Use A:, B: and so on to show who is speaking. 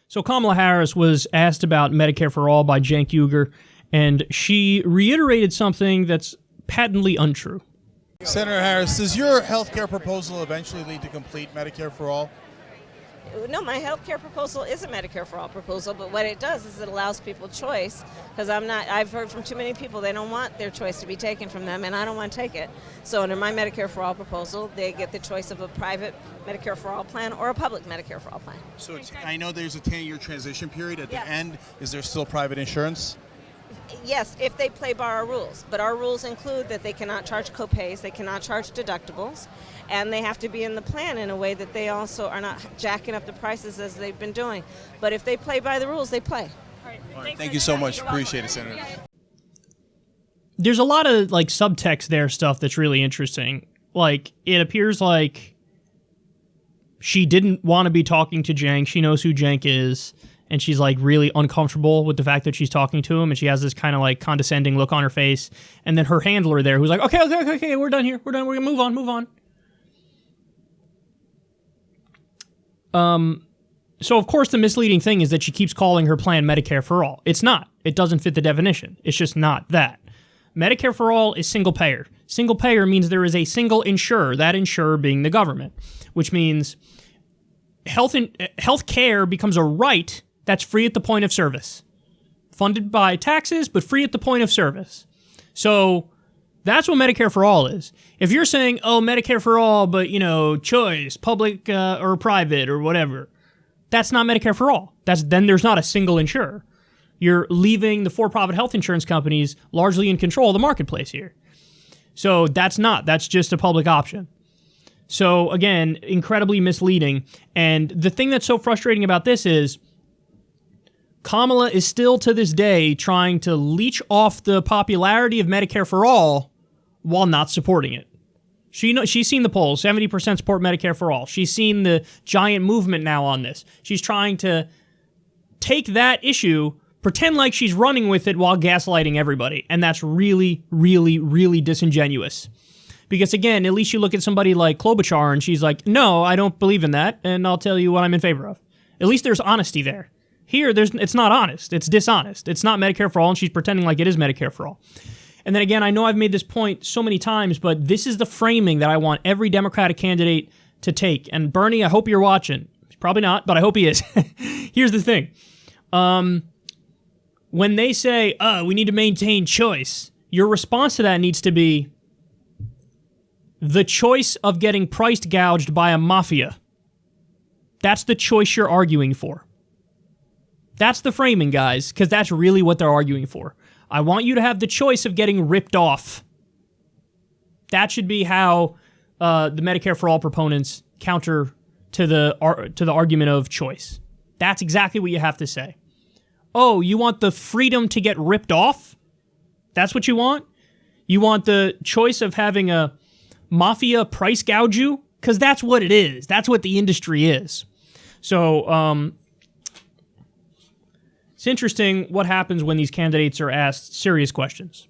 A: So Kamala Harris was asked about Medicare for All by Cenk Uygur, and she reiterated something that's patently untrue.
B: Senator Harris, does your health care proposal eventually lead to complete Medicare for all?
C: No, my health care proposal is a Medicare for All proposal, but what it does is it allows people choice, because I've heard from too many people they don't want their choice to be taken from them, and I don't want to take it. So under my Medicare for All proposal, they get the choice of a private Medicare for All plan or a public Medicare for All plan.
B: So I know there's a 10-year transition period. At the end, is there still private insurance?
C: Yes, if they play by our rules. But our rules include that they cannot charge copays, they cannot charge deductibles, and they have to be in the plan in a way that they also are not jacking up the prices as they've been doing. But if they play by the rules, they play.
B: All right. Thank you so much. Appreciate it, Senator.
A: There's a lot of like subtext there, stuff that's really interesting. Like, it appears like she didn't want to be talking to Cenk. She knows who Cenk is. And she's like really uncomfortable with the fact that she's talking to him, and she has this kind of like condescending look on her face. And then her handler there, who's like, okay, we're done here. We're done. We're gonna move on. So of course the misleading thing is that she keeps calling her plan Medicare for All. It's not. It doesn't fit the definition. It's just not that. Medicare for All is single payer. Single payer means there is a single insurer, that insurer being the government, which means health care becomes a right that's free at the point of service. Funded by taxes, but free at the point of service. So that's what Medicare for All is. If you're saying, oh, Medicare for All, but, choice, public or private or whatever, that's not Medicare for All. Then there's not a single insurer. You're leaving the for-profit health insurance companies largely in control of the marketplace here. So that's just a public option. So again, incredibly misleading. And the thing that's so frustrating about this is Kamala is still to this day trying to leech off the popularity of Medicare for All while not supporting it. She's seen the polls, 70% support Medicare for All. She's seen the giant movement now on this. She's trying to take that issue, pretend like she's running with it while gaslighting everybody. And that's really, really, really disingenuous. Because again, at least you look at somebody like Klobuchar and she's like, no, I don't believe in that, and I'll tell you what I'm in favor of. At least there's honesty there. Here, it's not honest. It's dishonest. It's not Medicare for All, and she's pretending like it is Medicare for All. And then again, I know I've made this point so many times, but this is the framing that I want every Democratic candidate to take. And Bernie, I hope you're watching. He's probably not, but I hope he is. Here's the thing. When they say, we need to maintain choice, your response to that needs to be the choice of getting price gouged by a mafia. That's the choice you're arguing for. That's the framing, guys, because that's really what they're arguing for. I want you to have the choice of getting ripped off. That should be how the Medicare for All proponents counter to the argument of choice. That's exactly what you have to say. Oh, you want the freedom to get ripped off? That's what you want? You want the choice of having a mafia price gouge you? Because that's what it is. That's what the industry is. So, it's interesting what happens when these candidates are asked serious questions.